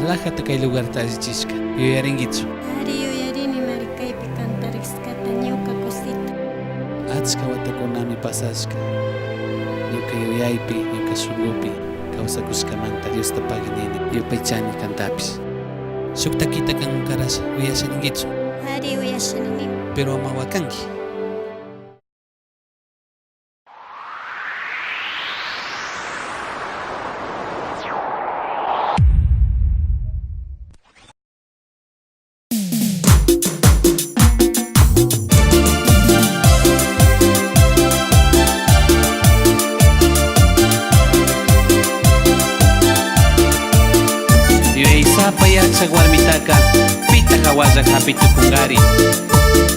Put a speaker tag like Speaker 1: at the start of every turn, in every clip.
Speaker 1: relajata kay lugar tallichisqa. Yuyarinkichu.
Speaker 2: Ari yuyarini markaypi kantariskata ñuka kusita.
Speaker 1: Achka watakunami pasashqa. Ñuka yuyaypi, ñuka shunqupi kawsakushkamanta Diosta paginini yupaychani kantapis. Shuk takita kan karasha uyashaninkichu.
Speaker 2: Ari uyashanimi.
Speaker 1: Pero ama wakanki. Payachak warmitaka pita hawallak hapi tukungari.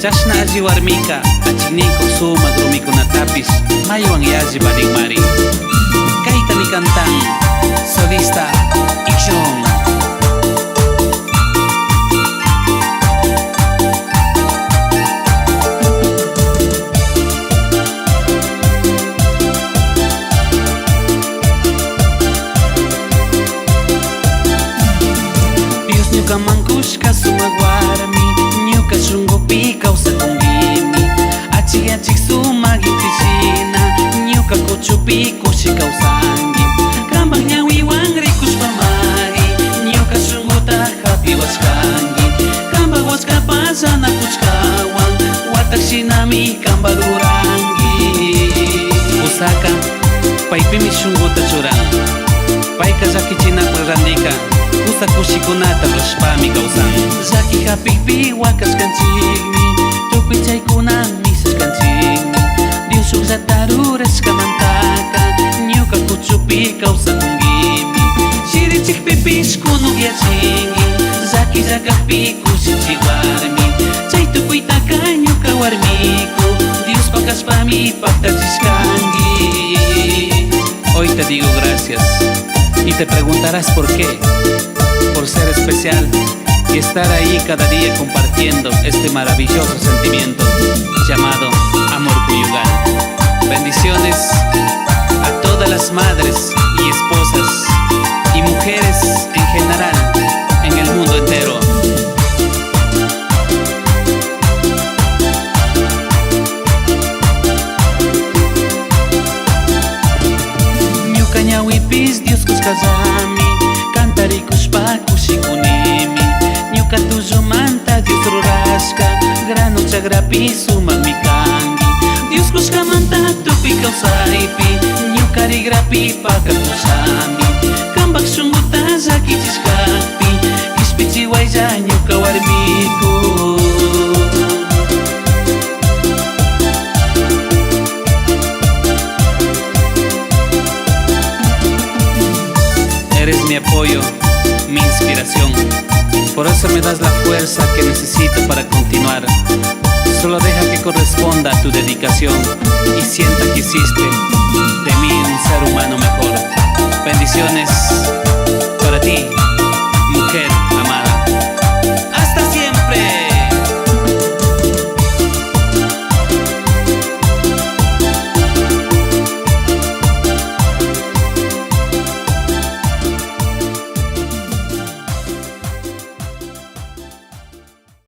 Speaker 1: Chashna alli warmika achikniko sumak rumikunatapis maywan yalli barinmari. Kaytami kantan solista Ikshon. Ñuka mankushka sumak warmi, ñuka shunqupi kawsakungimi. Achik achik sumak intishina, ñuka kuchupi kushi kawsanki. Kanpak ñawiwan rikushpamari, ñuka shunquta hapiwashkanki. Kanpak washkapas anakuchkawan, watashinami kanpak ruranki. Usaka paypimi shunquta churan, payka llakichinapaq randika. Kusa kushikunata rashpami kawsan. Llaki hapikpi wakashkanchikmi, tukuy chaykuna misashkanchikmi. Dios uqllata rurashkamantaka ñuka kuchupi kawsakungimi. Shirichikpipish kunukyachinki, llaki llakakpi kushichik warmi. Chay tukuytaka ñuka warmiku, Dios pakashpami paktachishkanki. Hoy te digo gracias y te preguntarás por qué. Por ser especial y estar ahí cada día compartiendo este maravilloso sentimiento llamado amor conyugal. Bendiciones a todas las madres y esposas y mujeres en general en el mundo entero. Ñuka ñawipis Dios kushkallami, cantarikushpa kushikunimi. Ñuka tullumanta Dios rurashka, grano chagrapi sumakmi kanki. Dios kushkamanta tupi kawsaypi, ñuka rigrapi pakakushami. Kanpak shunquta llakichishkakpi, kishpichiwaylla ñuka warmiku. Eres mi apoyo, mi inspiración. Por eso me das la fuerza que necesito para continuar. Solo deja que corresponda a tu dedicación y sienta que hiciste de mí un ser humano mejor. Bendiciones para ti.